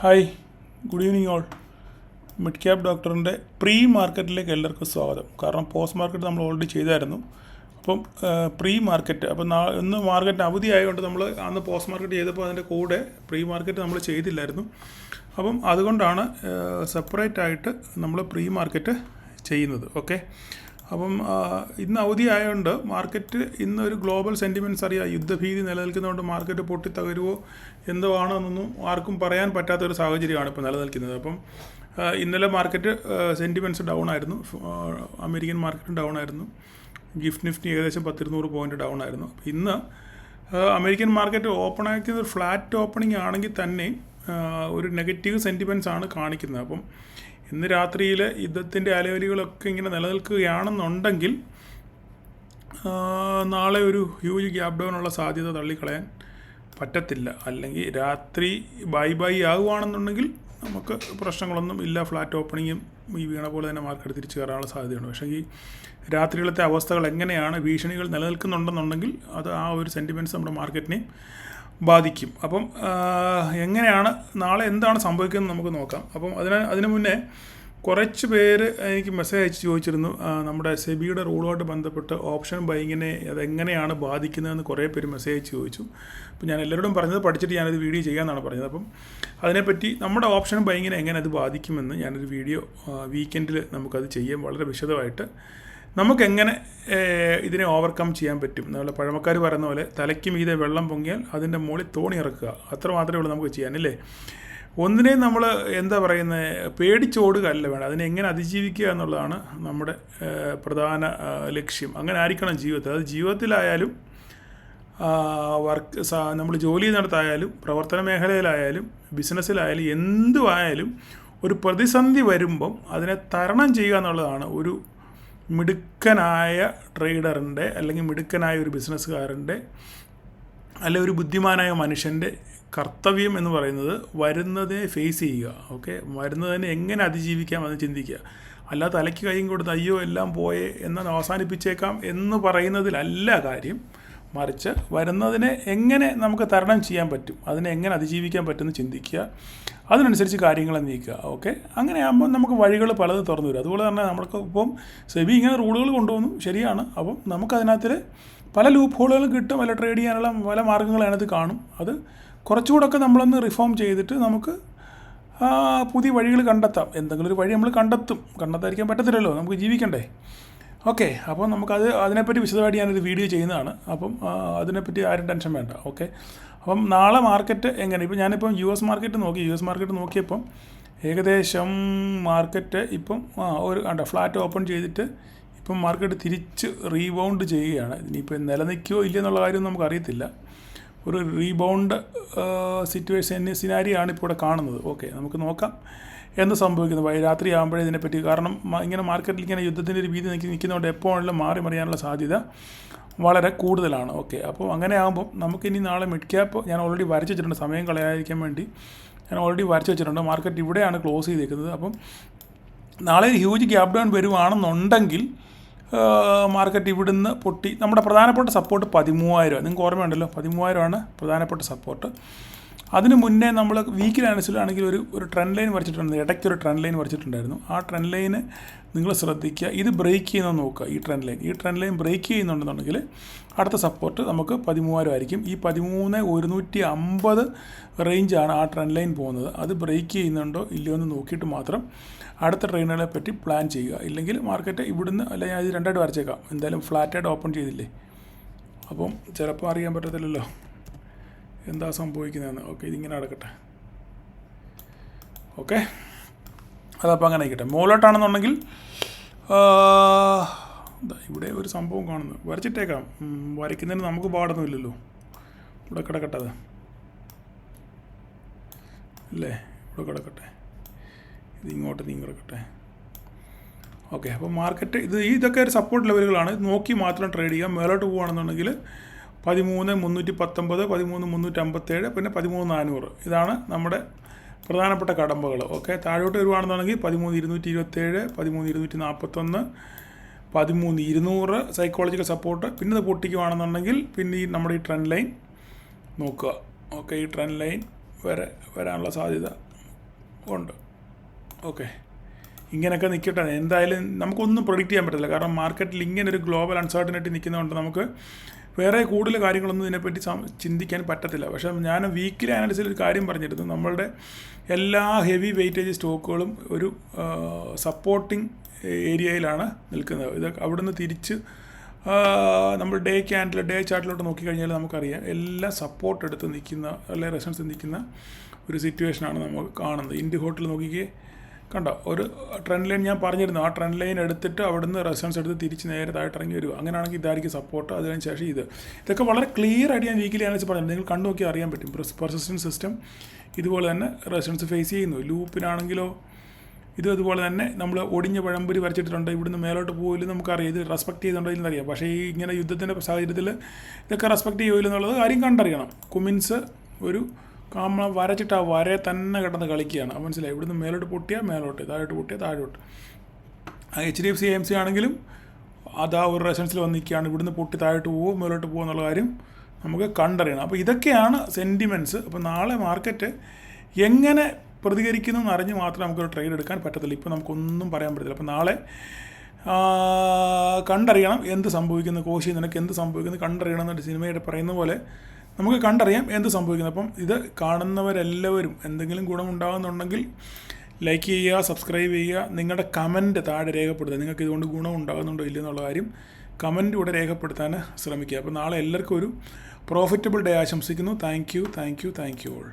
Hi, good evening all. Mid cap ഡോക്ടറിൻ്റെ pre മാർക്കറ്റിലേക്ക് എല്ലാവർക്കും സ്വാഗതം. കാരണം പോസ്റ്റ് മാർക്കറ്റ് നമ്മൾ ഓൾറെഡി ചെയ്തായിരുന്നു. അപ്പം പ്രീ മാർക്കറ്റ് അപ്പം ഇന്ന് മാർക്കറ്റിന് അവധി ആയതുകൊണ്ട് നമ്മൾ അന്ന് പോസ്റ്റ് മാർക്കറ്റ് ചെയ്തപ്പോൾ അതിൻ്റെ കൂടെ പ്രീ മാർക്കറ്റ് നമ്മൾ ചെയ്തില്ലായിരുന്നു. അപ്പം അതുകൊണ്ടാണ് സെപ്പറേറ്റ് ആയിട്ട് നമ്മൾ പ്രീ മാർക്കറ്റ് ചെയ്യുന്നത്. ഓക്കെ, അപ്പം ഇന്ന് അവധി ആയതുകൊണ്ട് മാർക്കറ്റ് ഇന്നൊരു ഗ്ലോബൽ സെൻറ്റിമെൻറ്റ്സ് അറിയാം. യുദ്ധഭീതി നിലനിൽക്കുന്നതുകൊണ്ട് മാർക്കറ്റ് പൊട്ടിത്തകരുവോ എന്തോ ആണോ എന്നൊന്നും ആർക്കും പറയാൻ പറ്റാത്തൊരു സാഹചര്യമാണ് ഇപ്പോൾ നിലനിൽക്കുന്നത്. അപ്പം ഇന്നലെ മാർക്കറ്റ് സെൻറ്റിമെൻറ്റ്സ് ഡൗൺ ആയിരുന്നു. അമേരിക്കൻ മാർക്കറ്റും ഡൗൺ ആയിരുന്നു. നിഫ്റ്റി ഏകദേശം 1,200 പോയിൻറ്റ് ഡൗൺ ആയിരുന്നു. ഇന്ന് അമേരിക്കൻ മാർക്കറ്റ് ഓപ്പൺ ആക്കിയത് ഒരു ഫ്ലാറ്റ് ഓപ്പണിംഗ് ആണെങ്കിൽ തന്നെ ഒരു നെഗറ്റീവ് സെൻറ്റിമെൻറ്റ്സ് ആണ് കാണിക്കുന്നത്. അപ്പം ഇന്ന് രാത്രിയിൽ യുദ്ധത്തിൻ്റെ അലവലികളൊക്കെ ഇങ്ങനെ നിലനിൽക്കുകയാണെന്നുണ്ടെങ്കിൽ നാളെ ഒരു ഹ്യൂജ് ഗ്യാപ് ഡൗണുള്ള സാധ്യത തള്ളിക്കളയാൻ പറ്റത്തില്ല. അല്ലെങ്കിൽ രാത്രി ബൈ ആകുകയാണെന്നുണ്ടെങ്കിൽ നമുക്ക് പ്രശ്നങ്ങളൊന്നും ഇല്ല. ഫ്ലാറ്റ് ഓപ്പണിങ്ങും ഈ വീണ പോലെ തന്നെ മാർക്കറ്റ് തിരിച്ചു കയറാനുള്ള സാധ്യതയുണ്ട്. പക്ഷേ ഈ രാത്രികളത്തെ അവസ്ഥകൾ എങ്ങനെയാണ്, ഭീഷണികൾ നിലനിൽക്കുന്നുണ്ടെന്നുണ്ടെങ്കിൽ അത് ആ ഒരു സെൻറ്റിമെൻറ്റ്സ് നമ്മുടെ മാർക്കറ്റിനെ ബാധിക്കും. അപ്പം എങ്ങനെയാണ് നാളെ എന്താണ് സംഭവിക്കുന്നത് നമുക്ക് നോക്കാം. അപ്പം അതിന് മുന്നേ കുറച്ച് പേര് എനിക്ക് മെസ്സേജ് അയച്ച് ചോദിച്ചിരുന്നു, നമ്മുടെ സെബിയുടെ റൂളുമായിട്ട് ബന്ധപ്പെട്ട് ഓപ്ഷൻ ബൈങ്ങിനെ അതെങ്ങനെയാണ് ബാധിക്കുന്നതെന്ന് കുറേ പേര് മെസ്സേജ് അയച്ച് ചോദിച്ചു. അപ്പോൾ ഞാൻ എല്ലാവരോടും പറഞ്ഞത് പഠിച്ചിട്ട് ഞാനത് വീഡിയോ ചെയ്യാമെന്നാണ് പറഞ്ഞത്. അപ്പം അതിനെപ്പറ്റി നമ്മുടെ ഓപ്ഷൻ ബൈങ്ങിനെ എങ്ങനെ അത് ബാധിക്കുമെന്ന് ഞാനൊരു വീഡിയോ വീക്കെൻഡിൽ നമുക്കത് ചെയ്യാം. വളരെ വിശദമായിട്ട് നമുക്കെങ്ങനെ ഇതിനെ ഓവർകം ചെയ്യാൻ പറ്റും. നമ്മളെ പഴമക്കാർ പറയുന്ന പോലെ തലയ്ക്ക് മീതെ വെള്ളം പൊങ്ങിയാൽ അതിൻ്റെ മുകളിൽ തോണി ഇറക്കുക, അത്ര മാത്രമേ ഉള്ളൂ നമുക്ക് ചെയ്യാനല്ലേ. ഒന്നിനെയും നമ്മൾ എന്താ പറയുന്നത്, പേടിച്ചോടുക അല്ല വേണം, അതിനെ എങ്ങനെ അതിജീവിക്കുക എന്നുള്ളതാണ് നമ്മുടെ പ്രധാന ലക്ഷ്യം. അങ്ങനെ ആയിരിക്കണം ജീവിതത്തിൽ. അത് ജീവിതത്തിലായാലും നമ്മൾ ജോലി ചെയ്യുന്നിടത്തായാലും പ്രവർത്തന മേഖലയിലായാലും ബിസിനസ്സിലായാലും എന്തുമായാലും ഒരു പ്രതിസന്ധി വരുമ്പം അതിനെ തരണം ചെയ്യുക എന്നുള്ളതാണ് ഒരു മിടുക്കനായ ട്രേഡറിൻ്റെ അല്ലെങ്കിൽ മിടുക്കനായ ഒരു ബിസിനസ്സുകാരൻ്റെ അല്ലെങ്കിൽ ഒരു ബുദ്ധിമാനായ മനുഷ്യൻ്റെ കർത്തവ്യം എന്ന് പറയുന്നത് വരുന്നതിനെ ഫേസ് ചെയ്യുക. ഓക്കെ, വരുന്നതിനെ എങ്ങനെ അതിജീവിക്കാം എന്ന് ചിന്തിക്കുക. അല്ലാതെ തലയ്ക്ക് കൈയും കൊടുത്ത് അയ്യോ എല്ലാം പോയേ എന്നാൽ അവസാനിപ്പിച്ചേക്കാം എന്ന് പറയുന്നതിലല്ല കാര്യം. മറിച്ച് വരുന്നതിനെ എങ്ങനെ നമുക്ക് തരണം ചെയ്യാൻ പറ്റും, അതിനെ എങ്ങനെ അതിജീവിക്കാൻ പറ്റുമെന്ന് ചിന്തിക്കുക, അതിനനുസരിച്ച് കാര്യങ്ങൾ നീക്കുക. ഓക്കെ, അങ്ങനെ ആകുമ്പോൾ നമുക്ക് വഴികൾ പലത് തുറന്നു വരും. അതുപോലെ തന്നെ നമ്മൾക്ക് ഇപ്പം സെബി ഇങ്ങനെ റൂളുകൾ കൊണ്ടുവന്നു, ശരിയാണ്. അപ്പം നമുക്കതിനകത്തിൽ പല ലൂപ്പ് ഹോളുകളും കിട്ടും, പല ട്രേഡ് ചെയ്യാനുള്ള പല മാർഗ്ഗങ്ങൾ അതിനകത്ത് കാണും. അത് കുറച്ചുകൂടെയൊക്കെ നമ്മളൊന്ന് റിഫോം ചെയ്തിട്ട് നമുക്ക് പുതിയ വഴികൾ കണ്ടെത്താം. എന്തെങ്കിലും ഒരു വഴി നമ്മൾ കണ്ടെത്താതിരിക്കാൻ പറ്റത്തില്ലല്ലോ, നമുക്ക് ജീവിക്കണ്ടേ. ഓക്കെ, അപ്പോൾ അതിനെപ്പറ്റി വിശദമായിട്ട് ഞാനൊരു വീഡിയോ ചെയ്യുന്നതാണ്. അപ്പം അതിനെപ്പറ്റി ആരും ടെൻഷൻ വേണ്ട. ഓക്കെ, അപ്പം നാളെ മാർക്കറ്റ് എങ്ങനെ, ഇപ്പം ഞാനിപ്പം യു എസ് മാർക്കറ്റ് നോക്കിയപ്പം ഏകദേശം മാർക്കറ്റ് ഇപ്പം ഒരു ഫ്ലാറ്റ് ഓപ്പൺ ചെയ്തിട്ട് ഇപ്പം മാർക്കറ്റ് തിരിച്ച് റീബൗണ്ട് ചെയ്യുകയാണ്. ഇനിയിപ്പോൾ നിലനിൽക്കുകയോ ഇല്ലയെന്നുള്ള കാര്യം നമുക്കറിയത്തില്ല. ഒരു റീബൗണ്ട് സിനാരിയാണ് ഇപ്പോൾ ഇവിടെ കാണുന്നത്. ഓക്കെ, നമുക്ക് നോക്കാം എന്ത് സംഭവിക്കുന്നത് രാത്രി ആകുമ്പോഴേ ഇതിനെപ്പറ്റി. കാരണം ഇങ്ങനെ മാർക്കറ്റിൽ ഇങ്ങനെ യുദ്ധത്തിൻ്റെ ഒരു ഭീതി നിൽക്കുന്നതുകൊണ്ട് എപ്പോഴും മറിയാനുള്ള സാധ്യത വളരെ കൂടുതലാണ്. ഓക്കെ, അപ്പോൾ അങ്ങനെ ആകുമ്പോൾ നമുക്കിനി നാളെ മിഡ് ക്യാപ്പ് ഞാൻ ഓൾറെഡി വരച്ച് വെച്ചിട്ടുണ്ട്, സമയം കളയാതിരിക്കാൻ വേണ്ടി ഞാൻ ഓൾറെഡി വരച്ച് വെച്ചിട്ടുണ്ട്. മാർക്കറ്റ് ഇവിടെയാണ് ക്ലോസ് ചെയ്തേക്കുന്നത്. അപ്പം നാളെ ഹ്യൂജ് ഗ്യാപ് ഡൗൺ വരുവാണെന്നുണ്ടെങ്കിൽ മാർക്കറ്റ് ഇവിടുന്ന് പൊട്ടി നമ്മുടെ പ്രധാനപ്പെട്ട സപ്പോർട്ട് 13,000. നിങ്ങൾക്ക് ഓർമ്മയുണ്ടല്ലോ, 13,000 പ്രധാനപ്പെട്ട സപ്പോർട്ട്. അതിന് മുന്നേ നമ്മൾ വീക്കിലനുസരിച്ചാണെങ്കിൽ ഒരു ട്രെൻഡ് ലൈൻ വരച്ചിട്ടുണ്ട്, ഇടയ്ക്കൊരു ട്രെൻഡ് ലൈൻ വരച്ചിട്ടുണ്ടായിരുന്നു. ആ ട്രെൻഡ് ലൈന് നിങ്ങൾ ശ്രദ്ധിക്കുക, ഇത് ബ്രേക്ക് ചെയ്യുന്നത് നോക്കുക. ഈ ട്രെൻഡ് ലൈൻ ബ്രേക്ക് ചെയ്യുന്നുണ്ടെന്നുണ്ടെങ്കിൽ അടുത്ത സപ്പോർട്ട് നമുക്ക് 13,000 ആയിരിക്കും. ഈ 13,150 റേഞ്ചാണ് ആ ട്രെൻഡ് ലൈൻ പോകുന്നത്. അത് ബ്രേക്ക് ചെയ്യുന്നുണ്ടോ ഇല്ലയോ എന്ന് നോക്കിയിട്ട് മാത്രം അടുത്ത ട്രെയിനുകളെ പറ്റി പ്ലാൻ ചെയ്യുക. ഇല്ലെങ്കിൽ മാർക്കറ്റ് ഇവിടുന്ന് അല്ലെങ്കിൽ അത് രണ്ടായിട്ട് വരച്ചേക്കാം. എന്തായാലും ഫ്ലാറ്റായിട്ട് ഓപ്പൺ ചെയ്തില്ലേ, അപ്പം ചിലപ്പോൾ അറിയാൻ പറ്റത്തില്ലല്ലോ എന്താ സംഭവിക്കുന്നതെന്ന്. ഓക്കെ, ഇതിങ്ങനെ നടക്കട്ടെ. ഓക്കെ, അതപ്പോൾ അങ്ങനെ ആയിക്കട്ടെ. മുകളിലോട്ടാണെന്നുണ്ടെങ്കിൽ ഇവിടെ ഒരു സംഭവം കാണുന്നു, വരച്ചിട്ടേക്കാം. വരയ്ക്കുന്നതിന് നമുക്ക് പാടൊന്നുമില്ലല്ലോ. ഇവിടെ കിടക്കട്ടെ, അത് അല്ലേ, ഇവിടെ കിടക്കട്ടെ, ഇതിങ്ങോട്ട് കിടക്കട്ടെ. ഓക്കെ, അപ്പോൾ മാർക്കറ്റ് ഇതൊക്കെ ഒരു സപ്പോർട്ട് ലെവലുകളാണ്. ഇത് നോക്കി മാത്രം ട്രേഡ് ചെയ്യാം. മേലോട്ട് പോകുകയാണെന്നുണ്ടെങ്കിൽ 13,319, 13,357, പിന്നെ 13,400 ഇതാണ് നമ്മുടെ പ്രധാനപ്പെട്ട കടമ്പകൾ. ഓക്കെ, താഴോട്ട് വരുവാണെന്നുണ്ടെങ്കിൽ 13,227, 13,241, 13,200 സൈക്കോളജിക്കൽ സപ്പോർട്ട്. പിന്നെ ഇത് പൊട്ടിക്കുവാണെന്നുണ്ടെങ്കിൽ പിന്നെ നമ്മുടെ ഈ ട്രെൻഡ് ലൈൻ നോക്കുക. ഓക്കെ, ഈ ട്രെൻഡ് ലൈൻ വരാനുള്ള സാധ്യത ഉണ്ട്. ഓക്കെ, ഇങ്ങനെയൊക്കെ നിൽക്കട്ടെ. എന്തായാലും നമുക്കൊന്നും പ്രൊഡിക്റ്റ് ചെയ്യാൻ പറ്റില്ല, കാരണം മാർക്കറ്റിൽ ഇങ്ങനെ ഒരു ഗ്ലോബൽ അൺസർട്ടനിറ്റി നിൽക്കുന്നതുകൊണ്ട് നമുക്ക് വേറെ കൂടുതൽ കാര്യങ്ങളൊന്നും ഇതിനെപ്പറ്റി ചിന്തിക്കാൻ പറ്റത്തില്ല. പക്ഷേ ഞാൻ വീക്കിലി അനാലിസിൽ ഒരു കാര്യം പറഞ്ഞിരുന്നു, നമ്മളുടെ എല്ലാ ഹെവി വെയിറ്റേജ് സ്റ്റോക്കുകളും ഒരു സപ്പോർട്ടിങ് ഏരിയയിലാണ് നിൽക്കുന്നത്. ഇത് അവിടുന്ന് തിരിച്ച് നമ്മൾ ഡേ ചാർട്ടിലോട്ട് നോക്കിക്കഴിഞ്ഞാൽ നമുക്കറിയാം എല്ലാം സപ്പോർട്ട് എടുത്ത് നിൽക്കുന്ന, അല്ലെങ്കിൽ റെസൻസ് നിൽക്കുന്ന ഒരു സിറ്റുവേഷനാണ് നമുക്ക് കാണുന്നത്. ഇന്ത്യ ഹോട്ടൽ നോക്കിക്കേ, കണ്ടോ, ഒരു ട്രെൻഡ് ലൈൻ ഞാൻ പറഞ്ഞിരുന്നു, ആ ട്രെൻഡ് ലൈൻ എടുത്തിട്ട് അവിടുന്ന് റെസൻസ് എടുത്ത് തിരിച്ച് നേരെ താഴോട്ട് ഇറങ്ങി വരിക. അങ്ങനെയാണെങ്കിൽ ഇതായിരിക്കും സപ്പോർട്ട്. അതിന് ശേഷം ഇതൊക്കെ വളരെ ക്ലിയർ ആയിട്ട് ഞാൻ വീക്കിലി അനാലിസിസ് പറഞ്ഞു, നിങ്ങൾ കണ്ടു നോക്കിയാൽ അറിയാൻ പറ്റും. പെർസിസ്റ്റൻസ് സിസ്റ്റം ഇതുപോലെ തന്നെ റെസൻസ് ഫേസ് ചെയ്യുന്നു. ലൂപ്പിനാണെങ്കിലോ ഇത് അതുപോലെ തന്നെ നമ്മൾ ഒടിഞ്ഞ പഴംപൊരി വരച്ചിട്ടുണ്ട്, ഇവിടുന്ന് മേലോട്ട് പോയില്ല നമുക്കറിയാം. ഇത് റെസ്പെക്ട് ചെയ്യുന്നുണ്ടോ എന്നറിയാം. പക്ഷേ ഈ ഇങ്ങനെ യുദ്ധത്തിൻ്റെ സാഹചര്യത്തിൽ ഇതൊക്കെ റെസ്പെക്ട് ചെയ്യുമല്ലോ എന്നുള്ളത് കാര്യം കണ്ടറിയണം. കുമിൻസ് ഒരു വരച്ചിട്ട് ആ വരയെ തന്നെ കിടന്ന് കളിക്കുകയാണ്, മനസ്സിലായി. ഇവിടുന്ന് മേലോട്ട് പൊട്ടിയാൽ മേലോട്ട്, താഴോട്ട് പൊട്ടിയാൽ താഴോട്ട്. HDFC AMC ആണെങ്കിലും അതാ ഒരു റെസൻസിൽ വന്ന് നിൽക്കുകയാണ്, ഇവിടുന്ന് പൊട്ടി താഴോട്ട് പോകും മേലോട്ട് പോകും എന്നുള്ള കാര്യം നമുക്ക് കണ്ടറിയണം. അപ്പോൾ ഇതൊക്കെയാണ് സെൻറ്റിമെൻറ്റ്സ്. അപ്പോൾ നാളെ മാർക്കറ്റ് എങ്ങനെ പ്രതികരിക്കുന്നു എന്നറിഞ്ഞ് മാത്രമേ നമുക്കൊരു ട്രേഡ് എടുക്കാൻ പറ്റത്തില്ല. ഇപ്പോൾ നമുക്കൊന്നും പറയാൻ പറ്റത്തില്ല. അപ്പോൾ നാളെ കണ്ടറിയണം എന്ത് സംഭവിക്കുന്നു, കോശി നിനക്ക് എന്ത് സംഭവിക്കുന്നു കണ്ടറിയണം എന്നൊരു സിനിമയുടെ പറയുന്ന പോലെ നമുക്ക് കണ്ടറിയാം എന്ത് സംഭവിക്കുന്നു. അപ്പം ഇത് കാണുന്നവരെല്ലാവരും എന്തെങ്കിലും ഗുണമുണ്ടാകുന്നുണ്ടെങ്കിൽ ലൈക്ക് ചെയ്യുക, സബ്സ്ക്രൈബ് ചെയ്യുക, നിങ്ങളുടെ കമൻറ്റ് താഴെ രേഖപ്പെടുത്തുക. നിങ്ങൾക്ക് ഇതുകൊണ്ട് ഗുണം ഉണ്ടാകുന്നുണ്ടോ ഇല്ലയോ എന്നുള്ള കാര്യം കമൻറ്റ് കൂടെ രേഖപ്പെടുത്താൻ ശ്രമിക്കുക. അപ്പോൾ നാളെ എല്ലാവർക്കും ഒരു പ്രോഫിറ്റബിൾ ഡേ ആശംസിക്കുന്നു. Thank you all.